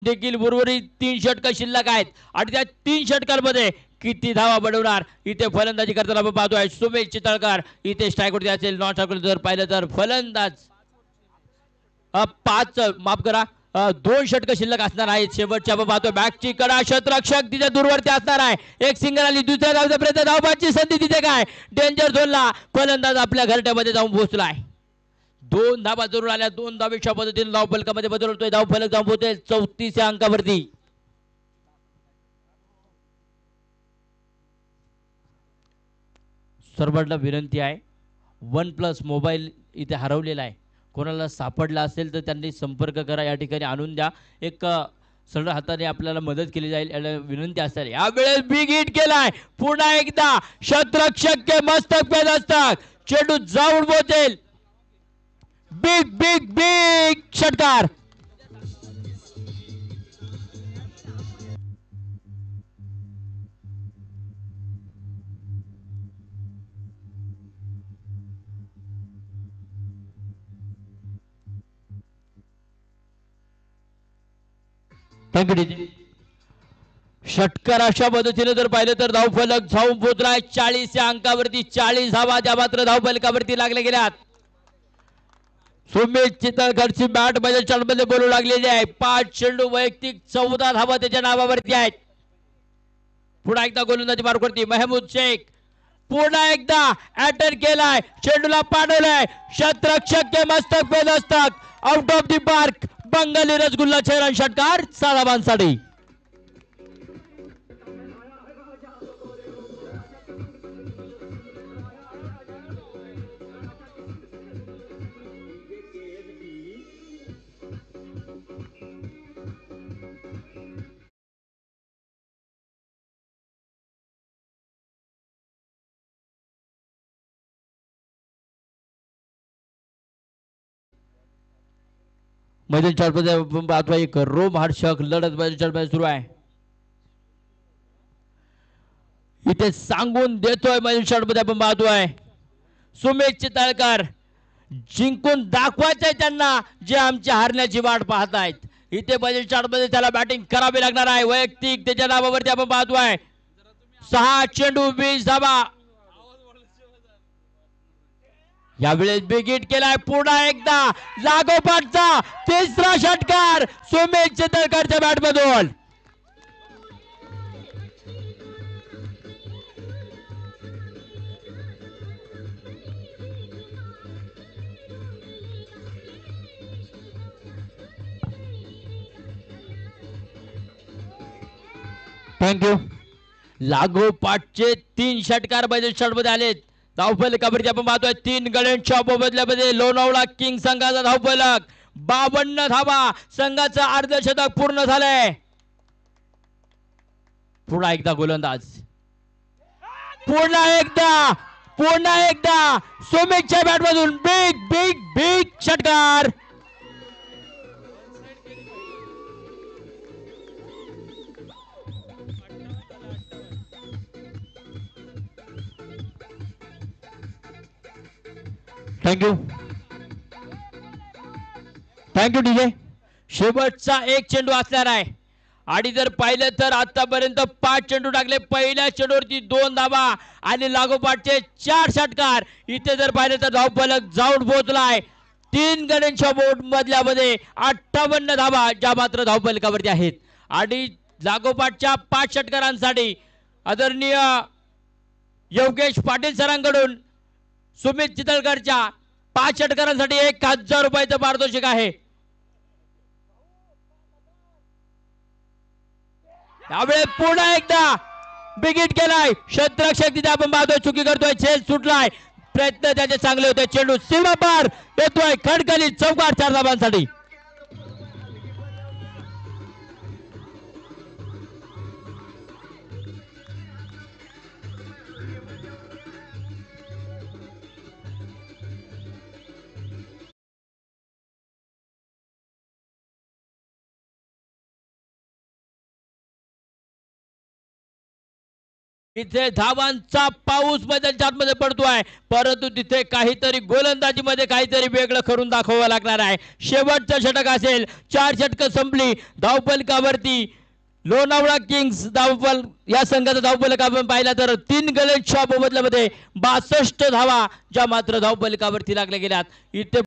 देखील उर्वरित 3 षटक शिल्लक आहेत आणि त्या 3 षटकांमध्ये किती धावा बनवणार इथे फलंदाजी करताना आपण पाहतोय सुमेश चितळकर इथे स्ट्राईक वरती असेल नॉन स्ट्राईक जर पाहिलं तर फलंदाज 5 माफ करा 2 षटक शिल्लक असणार आहेत शेवटच्या आपण पाहतोय बॅकची कडा शतरक्षक तिथे दूरवरती असणार आहे एक सिंगल आली दुसऱ्या धावचा प्रयत्न धावबाची संधी तिथे काय डेंजर झोनला फलंदाज आपल्या घरट्यामध्ये जाऊन पोहोचलाय 2 धावा जरूर आल्या 2 धावेच्या पद्धतीने धाव फलकामध्ये बदलतोय धाव फलक जाऊन पोहोचेल 34 अंकावरती सर्वांना विनंती आहे OnePlus मोबाईल इथे हरवलेला आहे कोणाला सापडला असेल तर त्यांनी संपर्क करा या ठिकाणी आणून द्या एक सरळ हाताने आपल्याला मदत केली जाईल याला विनंती असेल यावेळेस बिग हिट केलाय पुन्हा एकदा शतरक्षक के मस्तक पे दस्तक चेंडू जाऊन पोहोचेल बिग बिग बिग षटकार षटकार अशा पद्धतीने जर पाहिलं तर धावफलक जाऊन पोहोचलाय 40 या अंकावरती 40 धावा ज्या मात्र धावफलकावरती लागले गेल्यात सुमेश चितळकरची बॅट मध्ये चढमध्ये बोलू लागलेली आहे 5 चेंडू वैयक्तिक 14 धावा त्याच्या नावावरती आहेत पुन्हा एकदा गोलंदाजी मार्गवरती महमूद शेख पुन्हा एकदा अटॅक केलाय चेंडूला पाडवलाय शतरक्षक के मस्तक पे Dastak out of the park Bengali rasgulla चेहरा षटकार 6 धावांसाठी मैदान चारमध्ये आपण पाहतो एक रोमहर्षक लढत मैदान चारमध्ये सुरू आहे इथे सांगून देतोय मैदान चारमध्ये आपण पाहतोय सुमेश चितळकर जिंकून दाखवायचंय त्यांना जे आमच्या हारण्याची वाट पाहतायत इथे मैदान चारमध्ये त्याला बॅटिंग करावी लागणार आहे वैयक्तिक त्याच्या नावावरती आपण पाहतोय 6 चेंडू 20 धावा यावेळेस बिग हिट केलाय पुन्हा एकदा लागोपाठचा तिसरा षटकार सुमेश चितळकरच्या बॅट मधून थँक्यू लागोपाठचे 3 षटकार मैदान षटमध्ये आलेत धावफलकावरती आपण पाहतोय 3 गड्यांच्या बदल्यामध्ये लोणावळा किंग संघाचा धावफलक 52 धावा संघाचं अर्धशतक पूर्ण झालंय पुन्हा एकदा गोलंदाज पुन्हा एकदा सुमितच्या बॅट मधून बिग बिग बिग षटकार थँक्यू थँक्यू डीजे शेवटचा एक चेंडू असणार आहे आणि जर पाहिलं तर आतापर्यंत 5 चेंडू टाकले पहिल्या चेंडूवरती 2 धावा आणि लागोपाठचे 4 षटकार इथे जर पाहिलं तर धावफलक जाऊन पोहोचलाय 3 गड्यांच्या बोर्ड मधल्यामध्ये 58 धावा ज्या मात्र धावफलकावरती आहेत आणि लागोपाठच्या 5 षटकारांसाठी आदरणीय योगेश पाटील सरांकडून सुमित चितळकरच्या 5 षटकारांसाठी 1000 रुपयाचं पारितोषिक आहे त्यामुळे पुन्हा एकदा बिग हिट केलाय शतरक्षक तिथे आपण पाहतोय चुकी करतोय झेल सुटलाय प्रयत्न त्याचे चांगले होते चेंडू सीमा पार येतोय खडखली चौकार 4 धावांसाठी इथे धावांचा पाऊस मैदानाच्या आतमध्ये पडतोय, परंतु तिथे काहीतरी गोलंदाजीमध्ये काहीतरी वेगळं करून दाखवावं लागणार आहे. शेवटचं षटक असेल. 4 षटकं संपली. धावफलकावरती लोणावळा किंग्स धावफल या संघाचा धावफलक आपण पाहिला तर 3 गलेच्या बदल्यामध्ये 62 धावा ज्या मात्र धावफलकावरती लागल्या गेल्यात. इथे